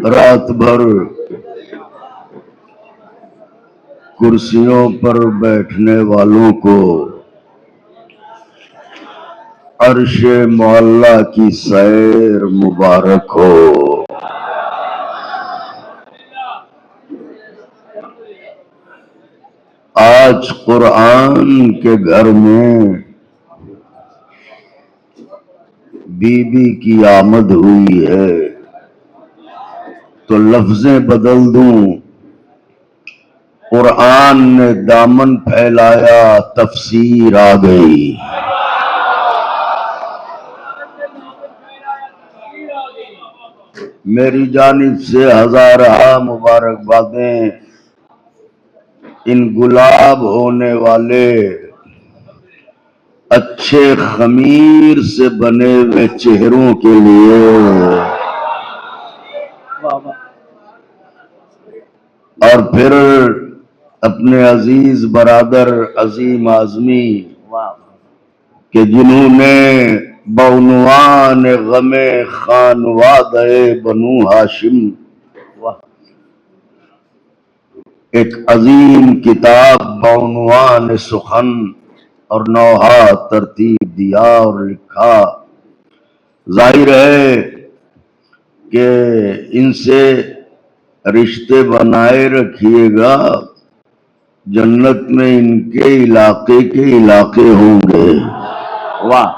रात भर कुर्सियों पर बैठने वालों को अर्शे मौला की सैर मुबारक हो। आज कुरान के घर में बीबी की आमद हुई है तो लफ्जें बदल दूं। कुरान ने दामन फैलाया, तफसीर आ गई। मेरी जानिब से हजारा मुबारकबादें इन गुलाब होने वाले अच्छे खमीर से बने हुए चेहरों के लिए। और फिर अपने अजीज बरादर अजीम आजमी के जिन्होंने बउनवान गमे खानवादे बनु हाशिम एक अजीम किताब बउनवान सुखन और नौहा तरतीब दिया और लिखा। जाहिर है कि इनसे रिश्ते बनाए रखिएगा, जन्नत में इनके इलाके होंगे। वाह,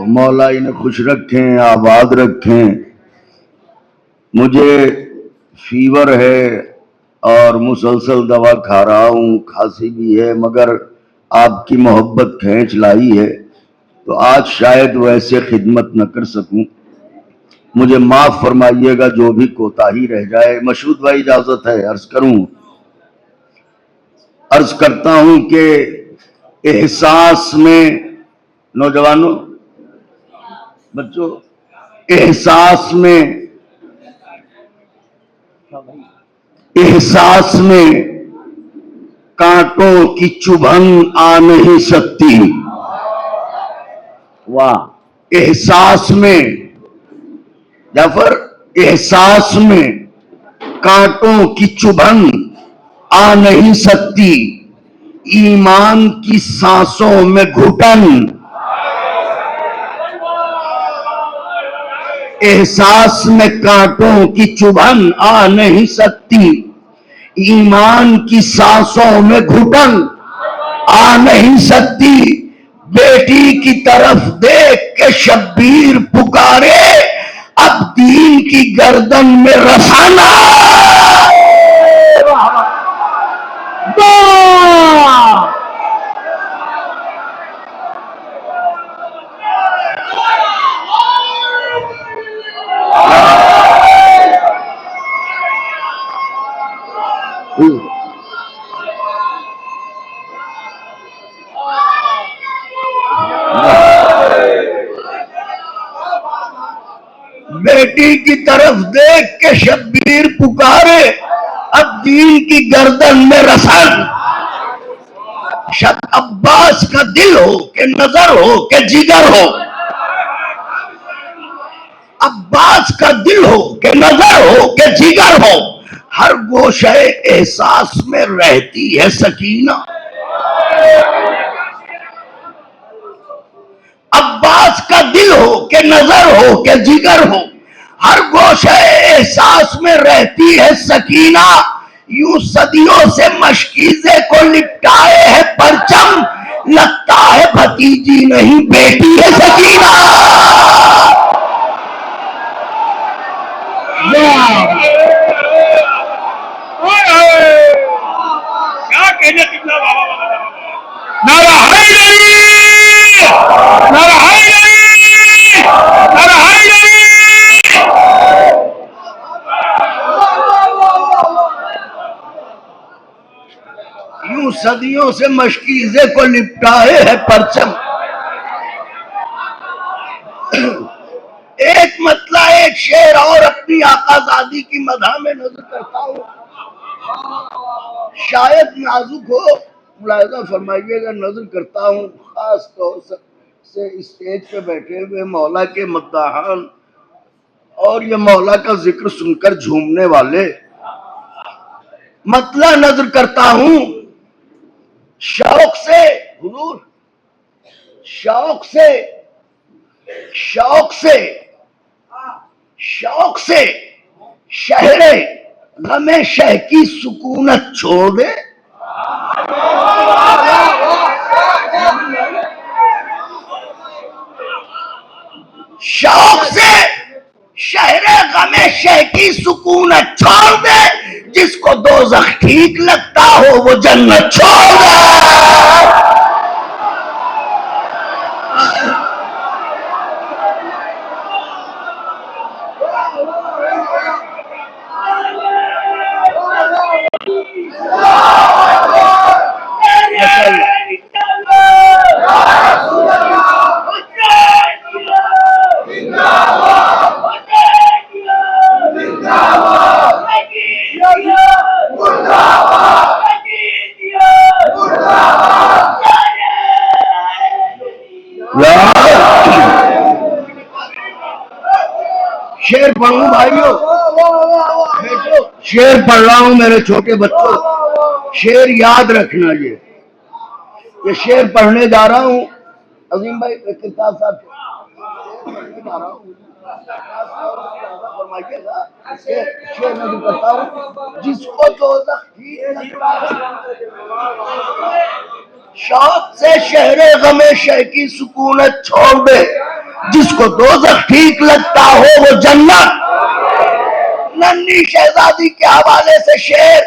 मौला इन्हें खुश रखें, आबाद रखें। मुझे फीवर है और मुसलसल दवा खा रहा हूँ, खांसी भी है, मगर आपकी मोहब्बत खींच लाई है तो आज शायद वैसे खिदमत न कर सकूं। मुझे माफ फरमाइएगा जो भी कोताही रह जाए। मशहूद भाई इजाजत है अर्ज करूं? अर्ज करता हूं कि एहसास में, नौजवानों, बच्चों, एहसास में कांटों की चुभन आ नहीं सकती। वाह, एहसास में, जाफर, एहसास में कांटों की चुभन आ नहीं सकती, ईमान की सांसों में घुटन। एहसास में कांटों की चुभन आ नहीं सकती, ईमान की सांसों में घुटन आ नहीं सकती। बेटी की तरफ देख के शब्बीर पुकारे, अब दीन की गर्दन में रसाना। बेटी की तरफ देख के शब्बीर पुकारे, अब दीन की गर्दन में रसन। शब अब्बास का दिल हो कि नजर हो कि जिगर हो, अब्बास का दिल हो कि नजर हो कि जिगर हो, हर गोशे एहसास में रहती है सकीना। अब्बास का दिल हो कि नजर हो कि जिगर हो, हर गोशे एहसास में रहती है सकीना। यूं सदियों से मशकीजे को लिपटाए है परचम, लगता है भतीजी नहीं बेटी है सकीना। कहने कितना नारा है नहीं, नारा है नहीं, नारा है नहीं। यूं सदियों से मशकीजे को लिपटाए है परचम, एक मतला एक शेर और अपनी आकाजादी की मदह में नजर करता हूँ। शायद नाजुक हो, मुलाहिजा फरमाइएगा, नजर करता हूँ खास तौर से स्टेज पे बैठे हुए मौला के मद्दाहान और ये मौला का जिक्र सुनकर झूमने वाले। मतला नजर करता हूँ शौक से हुजूर, शौक से, शौक से, शौक से शहरे गमे शह की सुकूनत छोड़ दे। शौक से शहरे गमे शह की सुकूनत छोड़ दे, जिसको दोज़ख ठीक लगता हो वो जन्नत छोड़ दे। शेर पढ़ूं भाइयों, शेर पढ़ रहा हूं मेरे छोटे बच्चों, शेर याद रखना। ये शेर पढ़ने जा रहा हूं। अजीम भाई किताब साहब पढ़ने जा रहा हूं, शेर नजर करता हूं, जिसको दोज़ख ठीक, शौक से शहरे गमे शह की सुकूनत छोड़ दे, जिसको दोज़ख ठीक लगता हो वो जन्नत। नन्ही शहजादी के हवाले से शेर,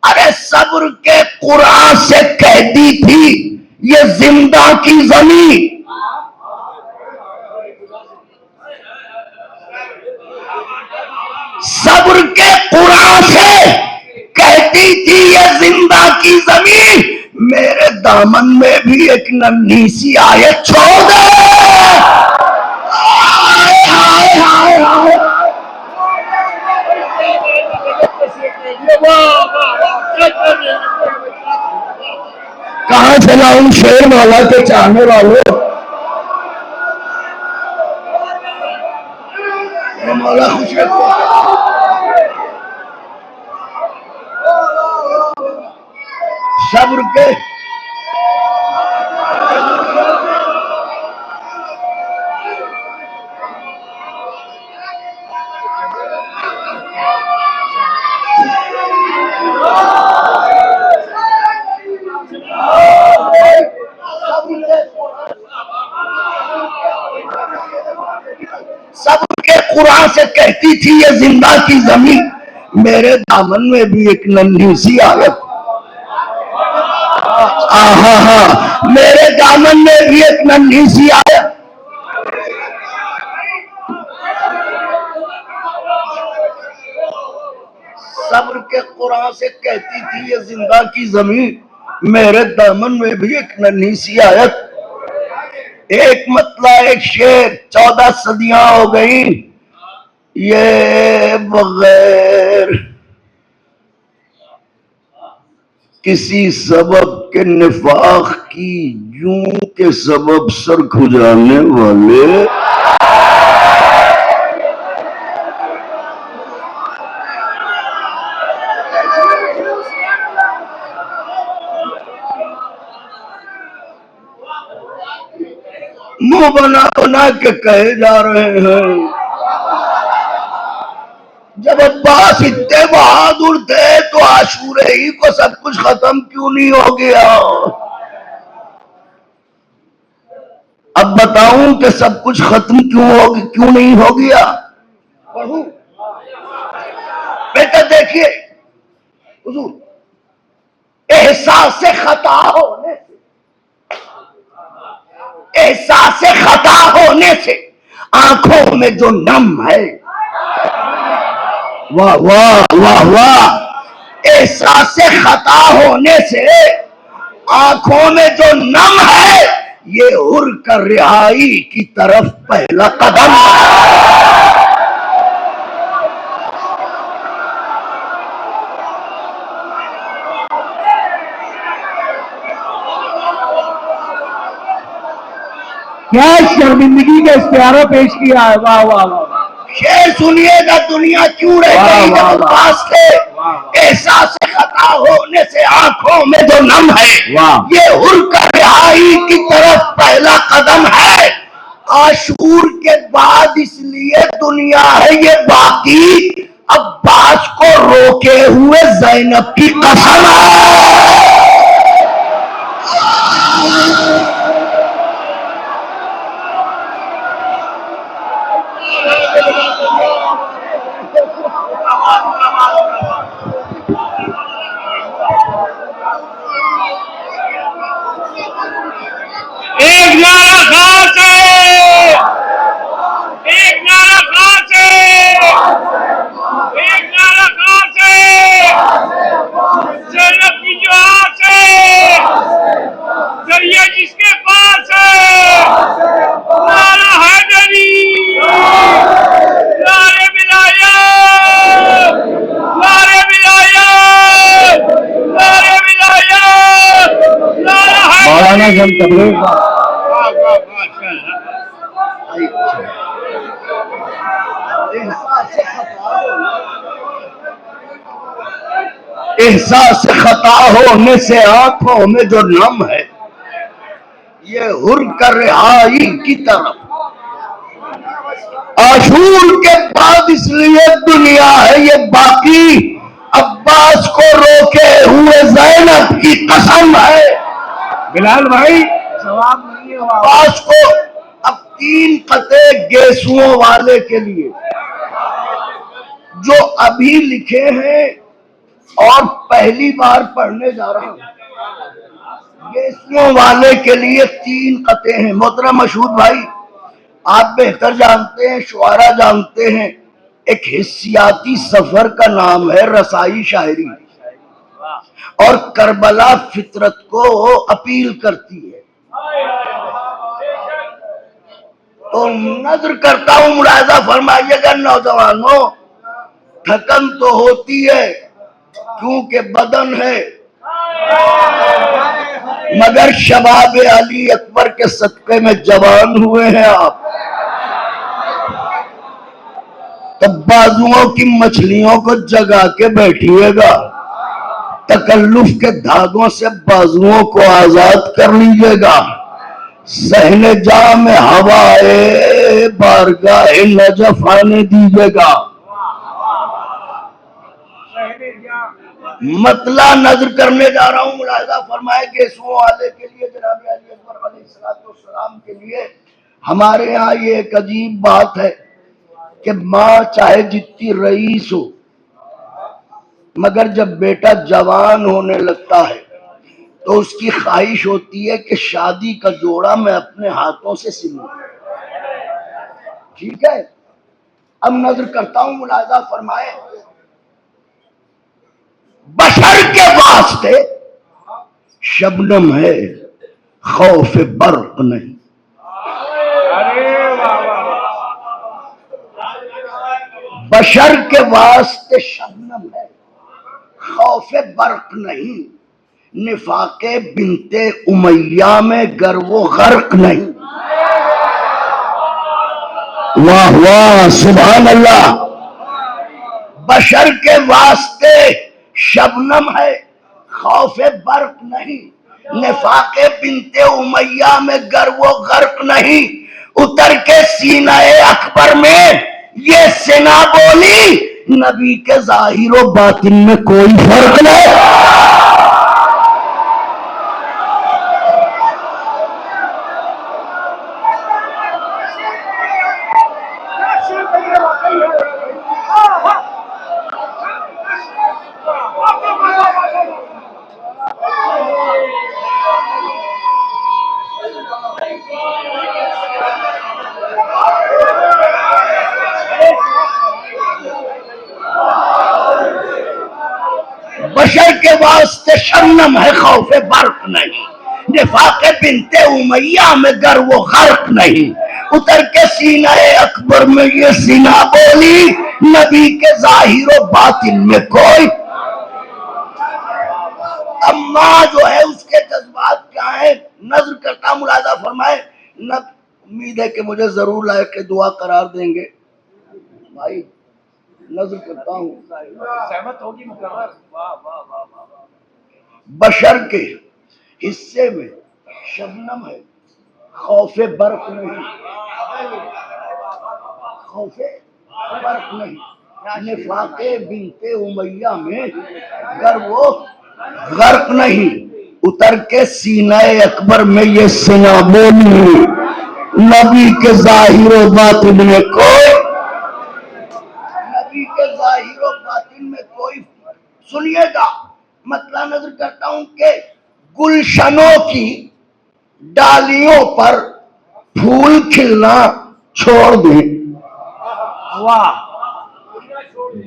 अरे सब्र के कुरान से कहती थी ये जिंदा की जमीन, सब्र के कुरान से कहती थी ये जिंदा की जमीन, मेरे दामन में भी एक नन्ही सी आयत छोड़ दे। कहां से लाऊं शेर मौला के चाहने वालों, मौला खुश रखो। सब्र के सब्र के कुरान से कहती थी ये जिंदा की जमीन, मेरे दामन में भी एक नन्ही सी आयत, मेरे दामन में भी एक नन्ही सी आयत। सब्र के कुरान से कहती थी ये जिंदा की जमीन, मेरे दामन में भी एक नन्ही सी आयत। एक मतला एक शेर, 14 सदियां हो गई ये बगैर किसी सबब के निफाक की यूं के सबब सर खुजाने वाले। मुंह बना बना के कहे जा रहे हैं जब अब्बास इतने बहादुर थे तो आशूरे ही को सब कुछ खत्म क्यों नहीं हो गया। अब बताऊं कि सब कुछ खत्म क्यों नहीं हो गया। पढ़ूं बेटा, देखिए हुजूर, एहसास खता होने से, एहसास खता होने से आंखों में जो नम है, वाह वाह वाह वाह, एहसास खता होने से आंखों में जो नम है, ये हुर कर रिहाई की तरफ पहला कदम है। क्या शर्मिंदगी का इश्तिहार पेश किया है, वाह वाह वाह। शेर सुनिएगा, दुनिया क्यों रह गई जब उदास थे, एहसास खता होने से आंखों में जो नम है, ये हुर कर रिहाई की तरफ पहला कदम है। आशूर के बाद इसलिए दुनिया है ये बाकी, अब्बास को रोके हुए ज़ैनब की कसम है। एक नारा खास है, एक नारा खास है, एक नारा खास है, ज़ैनब की जो आस है, दरिया जिसके पास है, नारा हैदरी, नारे विलायत, नारे विलायत, नारे विलायत, नारा मौलाना हैदरी। जब तबलीग वाह वाह माशाअल्लाह। एहसास खता होने से आंखों में जो नम है, ये हुर कर रिहाई की तरफ। आशूर के बाद इसलिए दुनिया है ये बाकी, अब्बास को रोके हुए ज़ैनब की कसम है। बिलाल भाई जवाब नहीं है। अब्बास को अब 3 खते गेसुओं वाले के लिए जो अभी लिखे हैं और पहली बार पढ़ने जा रहा हूं, गेसुओं वाले के लिए 3 खते हैं। मोहतरम मशहूद भाई, आप बेहतर जानते हैं, शुआरा जानते हैं, एक हिस्सियाती सफर का नाम है रसाई शायरी, और करबला फितरत को अपील करती है। तो नजर करता हूं, मुलाजा फरमाइएगा नौजवानों, थकन तो होती है क्योंकि बदन है, मगर शबाब अली अकबर के सदक़े में जवान हुए हैं आप। तब बाजुओं की मछलियों को जगा के बैठिएगा, तकल्लुफ के धागों से बाजुओं को आजाद कर लीजिएगा। सहने जा में हवाए बारगाह नजफ आने दीजिएगा। मतला नजर करने जा रहा हूं, मुलाहिजा फरमाए गेसुओं वाले के लिए, जनाब अली अकबर अलैहिस्सलाम के लिए। हमारे यहाँ ये एक अजीब बात है कि माँ चाहे जितनी रईस हो, मगर जब बेटा जवान होने लगता है तो उसकी ख्वाहिश होती है कि शादी का जोड़ा मैं अपने हाथों से सिलूं। ठीक है, अब नजर करता हूं, मुलाहिजा फरमाए, बशर के वास्ते शबनम है, खौफ बर्क नहीं। बशर के वास्ते शबनम है, खौफ बर्क नहीं। निफाके बिनते उमैया में गर वो गर्क नहीं। वाह वाह सुभान अल्लाह। बशर के वास्ते शबनम है, खौफ बर्क नहीं। निफाके बिनते उमैया में गर वो गर्क नहीं। उतर के सीनाए अकबर में ये सेना बोली, नबी के जाहिर व बातिन में कोई फर्क नहीं। बशर के वास्ते शबनम है खौफे बर्क नहीं, निफाके बिनते उमैया में गर वो गर्क नहीं, उतर के सीना अकबर में ये सीना बोली, नबी के जाहिर व बातिन में कोई। अम्मा जो है उसके जज्बात क्या है, नजर करता मुलाजा फरमाए न। उम्मीद है कि मुझे जरूर लायक के दुआ करार देंगे भाई, नजर करता हूँ सहमत होगी मुकर्रर। वाह वाह वाह वाह। बशर के हिस्से में शबनम है खौफे बर्फ नहीं, खौफे बर्फ नहीं, निफाके बिनते उमैया में गर वो गर्क नहीं, उतर के सीना अकबर में ये सिना बोली, नबी के जाहिर बातिन में कोई, नबी के जाहिर बातिन में कोई। सुनिएगा मतलब नजर करता हूं कि गुलशनों की डालियों पर फूल खिलना छोड़ दें। वाह।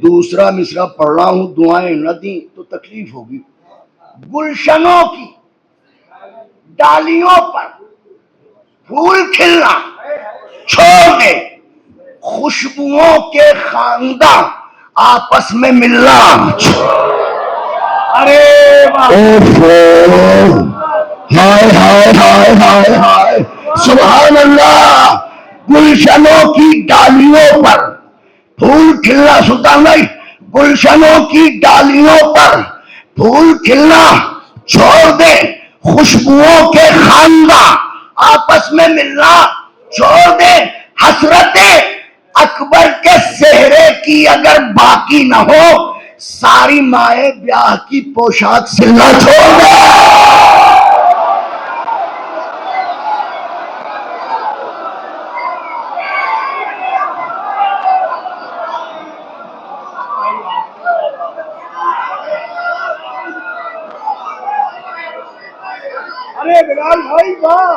दूसरा मिसरा पढ़ रहा हूं, दुआएं न दी तो तकलीफ होगी। गुलशनों की डालियों पर फूल खिलना छोड़ दे, खुशबुओं के खानदा आपस में मिलना। अरे हाय हाय हाय हाय हाय, सुभान अल्लाह। गुलशनों की डालियों पर फूल खिलना, सुल्तान भाई, गुलशनों की डालियों पर फूल खिलना छोड़ दे, खुशबुओं के खानदा आपस में मिलना छोड़ दे, हसरते अकबर के सेहरे की अगर बाकी न हो, सारी माए ब्याह की पोशाक सिलना छोड़ दे। अरे बिलाल भाई वाह,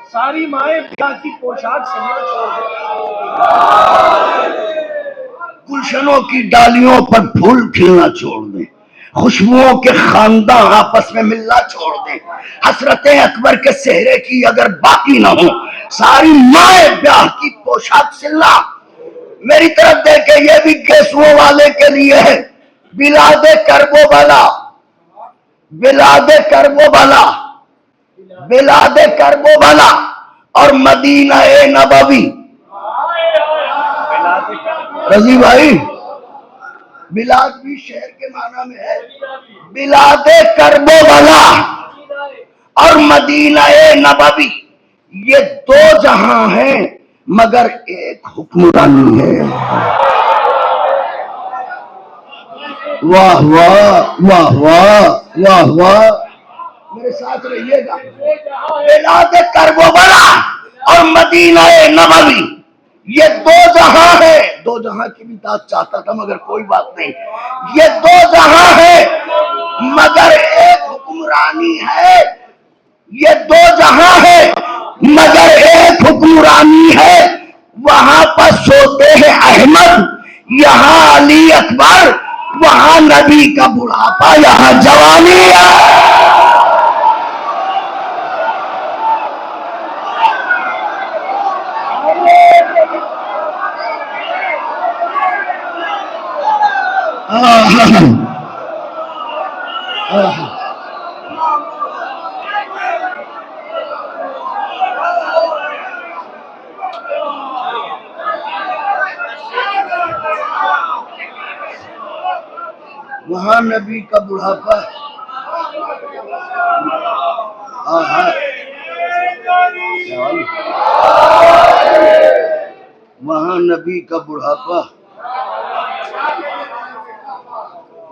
सारी माए ब्याह की पोशाक सिलना छोड़ दे, गुलशनों की डालियों पर फूल खिलना छोड़ दे, खुशबुओं के खानदान आपस में मिलना छोड़ दे, हसरतें अकबर के सेहरे की अगर बाकी ना हो, सारी माए ब्याह की पोशाक सिलना। मेरी तरफ देखे, ये भी केसुओं वाले के लिए है। बिलादे करबो बला, बिलादे करबो बला, बिलादे करबो बला और मदीना ए नबवी। रजी भाई, बिलाद भी शहर के माना में है। बिलादे करबो बला और मदीना ए नबवी, ये दो जहां हैं मगर एक हुक्मरानी है। वाह वाह वाह वाह वाह वाह, मेरे साथ रहिएगा। बिलादे करबो बला और मदीना ए नबवी, ये दो जहां है। दो जहां की भी बात चाहता था मगर कोई बात नहीं, ये दो जहां है मगर एक हुक्मरानी है। ये दो जहां है मगर एक हुक्मरानी है। वहां पर सोते हैं अहमद, यहाँ अली अकबर, वहां नबी का बुढ़ापा, यहाँ जवानी है। वहां नबी का बुढ़ापा, वहां नबी का बुढ़ापा,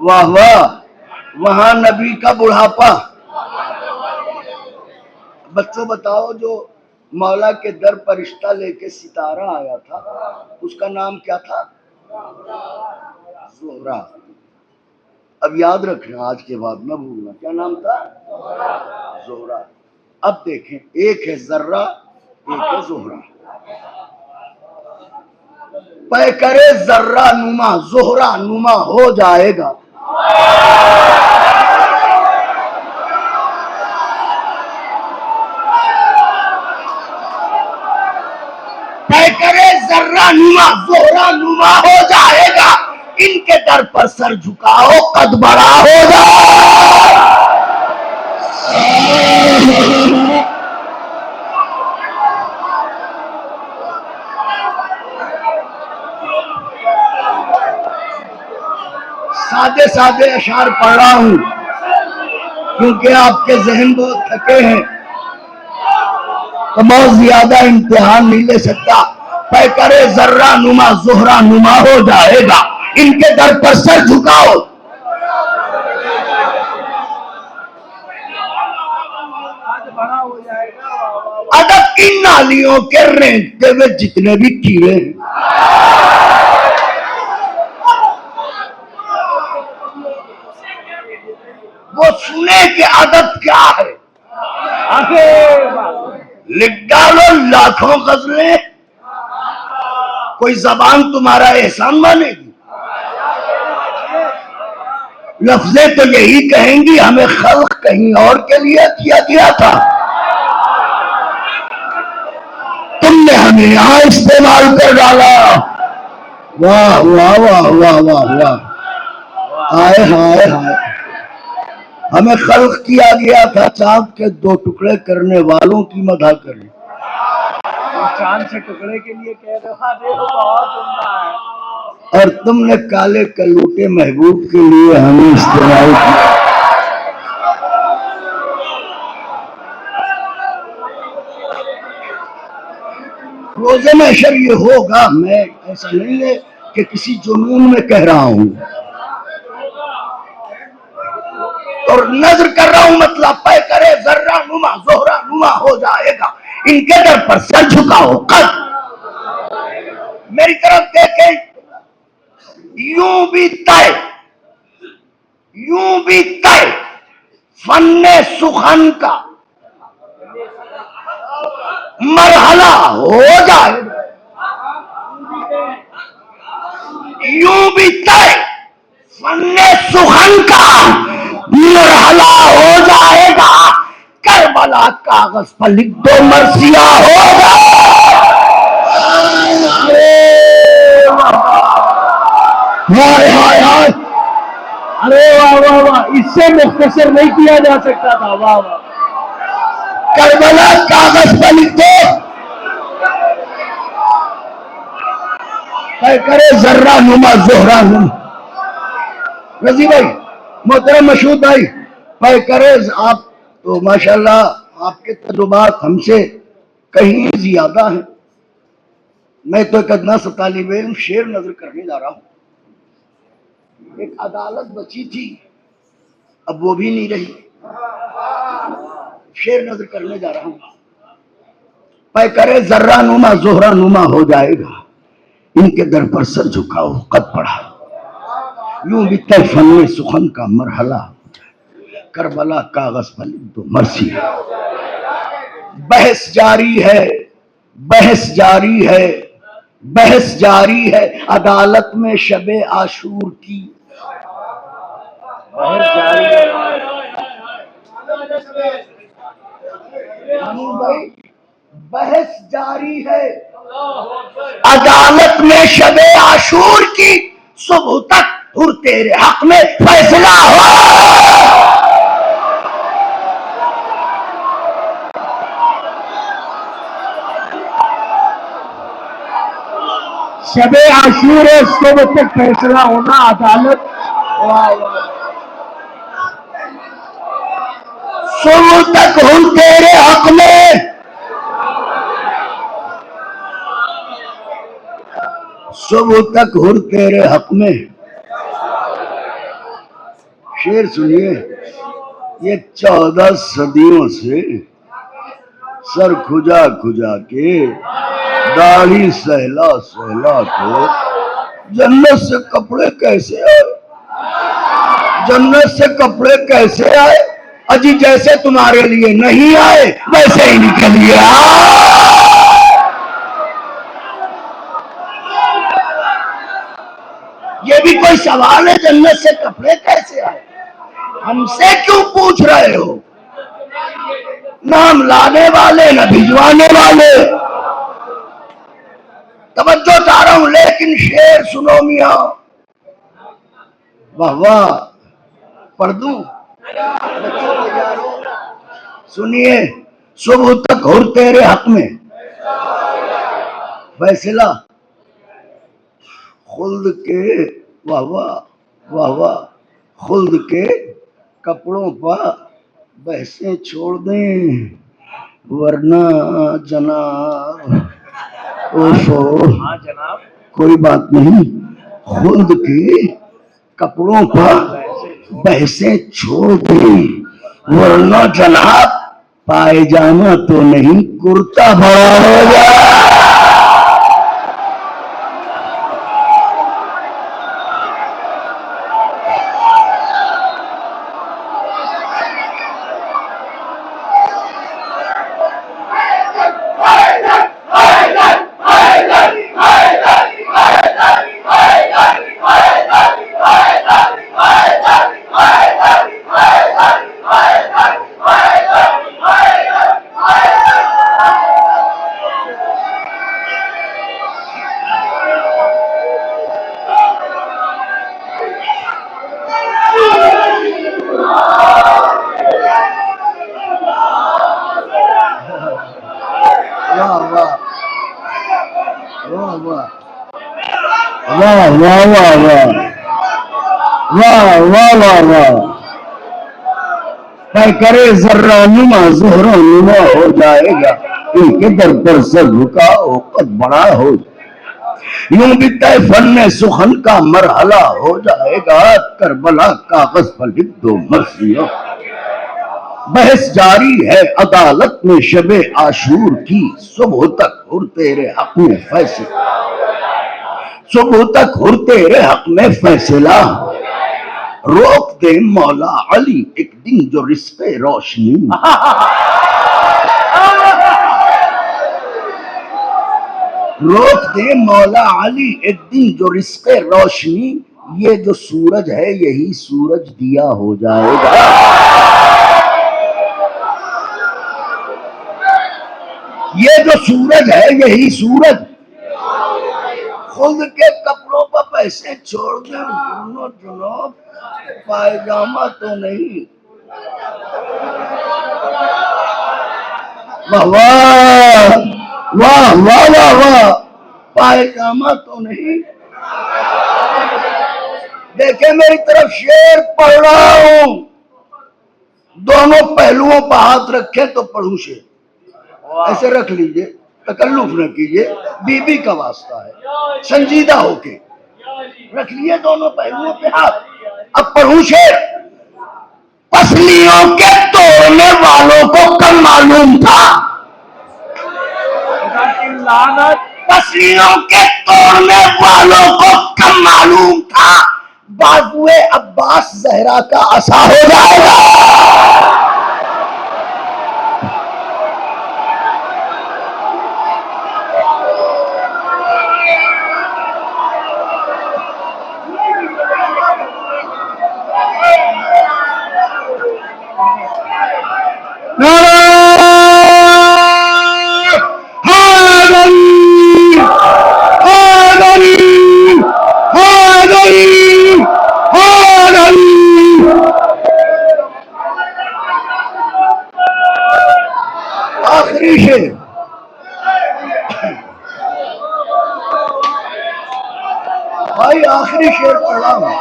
वाह वाह, वहां नबी का बुढ़ापा। बच्चों बताओ, जो मौला के दर पर रिश्ता लेके सितारा आया था उसका नाम क्या था? जोहरा। अब याद रखना, आज के बाद न भूलना, क्या नाम था? जोहरा। अब देखें, एक है जर्रा, एक है जोहरा। पै करे जर्रा नुमा जोहरा नुमा हो जाएगा। पै करे जर्रा नुमा जोहरा नुमा हो जाएगा। इनके दर पर सर झुकाओ कद बड़ा होगा। सादे सादे अशार पढ़ रहा हूं क्योंकि आपके जहन बहुत थके हैं, तो बहुत ज्यादा इम्तिहान नहीं ले सकता। पै करे जर्रा नुमा जोहरा नुमा हो जाएगा। इनके दर पर सर झुकाओ। अदब की नालियों के रेंगते हुए जितने भी कीड़े हैं, वो सुने कि अदब क्या है। लिख डालो लाखों गजलें, कोई जबान तुम्हारा एहसान मानेगी। लफ्जें तो यही कहेंगी हमें खल्क कहीं और के लिए किया गया था, तुमने हमें यहां इस्तेमाल कर डाला। वाह वाह वाह वाह वाह वाह, हाय हाय हाय। हमें खल्क किया गया था चांद के दो टुकड़े करने वालों की मदह करें। चांद से टुकड़े के लिए कह रहे हो, देखो बहुत उम्दा है। और तुमने काले कलूटे महबूब के लिए हमें इस्तेमाल किया। रोज़े महशर ये होगा, मैं ऐसा नहीं है कि किसी जुनून में कह रहा हूं और नजर कर रहा हूं, मतलब पै करे जर्रा नुमा जोहरा नुमा हो जाएगा। इनके दर पर सर झुकाओ कद। मेरी तरफ देखें, यूं भी तय फन्ने सुखन का मरहला हो जाएगा। यूं भी तय फन्ने सुखन का मरहला हो जाएगा। करबला कागज पर लिख दो मर्सिया होगा। हाय हाय हाय, अरे वाह वाह वाह, इससे मुख्तसर नहीं किया जा सकता था। वाह वाह, करबला कागज पर लिख दो, करे जर्रा नुमा जोहरा नुमा। रजी भाई, मोहतरम मशहूद भाई, भाई करे आप तो माशाल्लाह आपके तजुर्बात हमसे कहीं ज्यादा हैं। मैं तो एक अदना सा तालिब इल्म शेर नजर करने जा रहा हूं। एक अदालत बची थी, अब वो भी नहीं रही। शेर नजर करने जा रहा हूं। पै करे जर्रा नुमा जोहरा नुमा हो जाएगा। इनके दर पर सर झुकाओ कद पड़ा। यूं भी तय फन्ने सुखन का मरहला हो जाए। करबला कागज पर लिख दो मर्सी। बहस जारी है, बहस जारी है, बहस जारी है अदालत में शबे आशूर की। बहस जारी है भाई, बहस जारी है अदालत में शबे आशूर की। सुबह तक हुर तेरे हक में फैसला हो। शबे आशूर है, सुबह तक फैसला होना अदालत। सुबह तक हुर तेरे हक में, सुबह तक हुर तेरे हक में। शेर सुनिए, ये 14 सदियों से सर खुजा खुजा के दाढ़ी सहला सहला के जन्नत से कपड़े कैसे आए, जन्नत से कपड़े कैसे आए। अजी जैसे तुम्हारे लिए नहीं आए वैसे ही निकल गया। ये भी कोई सवाल है? जन्नत से कपड़े कैसे आए? हमसे क्यों पूछ रहे हो? ना हम लाने वाले ना भिजवाने वाले। तवज्जो चाह रहा हूं, लेकिन शेर सुनो मियां। वाह वाह, पढ़ दूं? बच्चों तैयार हो? सुनिए, सुबह तक हुर तेरे हक में फैसला खुल्द के, वाह वाह वाह वाह, खुल्द के कपड़ों पर बहसें छोड़ दें, वरना जनाब ओफो। हाँ जनाब। कोई बात नहीं, खुल्द के कपड़ों पर बहसें छोड़ दें, वरना जनाब पायजामा तो नहीं कुर्ता बड़ा हो जाए। वाह वाह वाह वाह वाह वाह वाह वाह, तय करे जर्रा नुमा जोहरा नुमा हो जाएगा, इनके दर पर से झुका औकत बड़ा हो। यूं भी तय फन सुखन का मरहला हो जाएगा, करबला कागज पर लिख दो मर्सियों। बहस जारी है अदालत में शबे आशूर की, सुबह तक हुर तेरे हक में फैसला, सुबह तक हुर तेरे हक में फैसला। रोक दे मौला अली एक दिन जो रिश्ते रोशनी, रोक दे मौला अली एक दिन जो रिश्ते रोशनी, ये जो सूरज है यही सूरज दिया हो जाएगा। ये जो सूरज है यही सूरज, खुद के कपड़ों पर पैसे छोड़ दे, जनाब पायजामा तो नहीं। वाह वाह वाह वाह वाह वाह, पायजामा तो नहीं। देखे मेरी तरफ, शेर पढ़ रहा हूं, दोनों पहलुओं पर हाथ रखे तो पढ़ू शेर। ऐसे रख लीजिए, तकल्लुफ न कीजिए, बीबी का वास्ता है, संजीदा होके रख लिए दोनों पहलुओं पे हाथ। अब पढ़ू शेर। पसलियों के तोड़ने वालों को कम मालूम था, पसलियों के तोड़ने वालों को कम मालूम था, बाजुए अब्बास जहरा का असा हो जाएगा। आखिरी शेर, भाई आखिरी शेर पढ़ा हूं।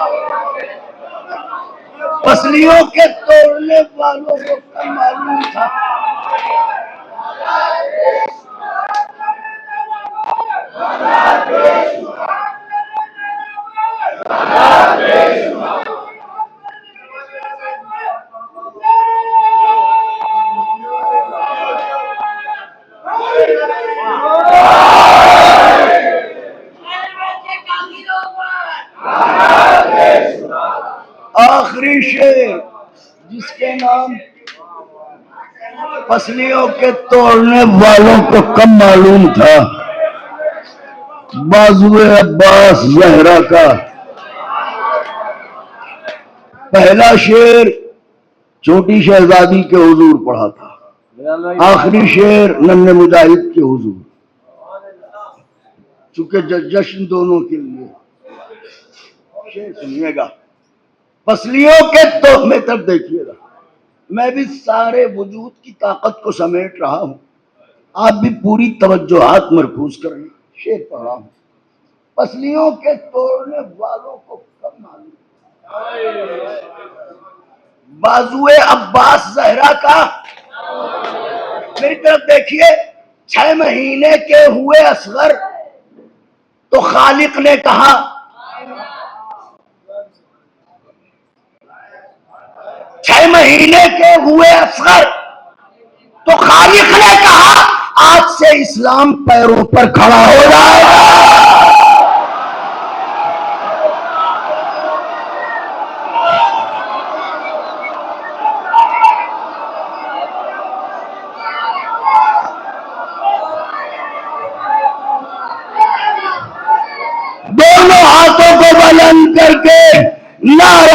पसलियों के तोड़ने वालों को कम मालूम था, आखिरी शेर जिसके नाम पसलियों के तोड़ने वालों को कम मालूम था, बाजुए अब्बास जहरा का पहला शेर छोटी शहजादी के हुजूर पढ़ा था, आखिरी शेर नन्हे मुजाहिद के हुजूर, चूंकि जश्न दोनों के लिए। शेर सुनिएगा, पसलियों के तोहमे तब देखिएगा। मैं भी सारे वजूद की ताकत को समेट रहा हूं, आप भी पूरी तवज्जोहात मरकूज करें। शेर पढ़ रहा हूं, पसलियों के तोड़ने वालों को कब मालूम बाजुए अब्बास जहरा का। मेरी तरफ देखिए, 6 महीने के हुए असगर तो खालिक ने कहा, 6 महीने के हुए असगर तो खालिक ने कहा, आज से इस्लाम पैरों पर खड़ा हो जाएगा। दोनों हाथों को बुलंद करके नारे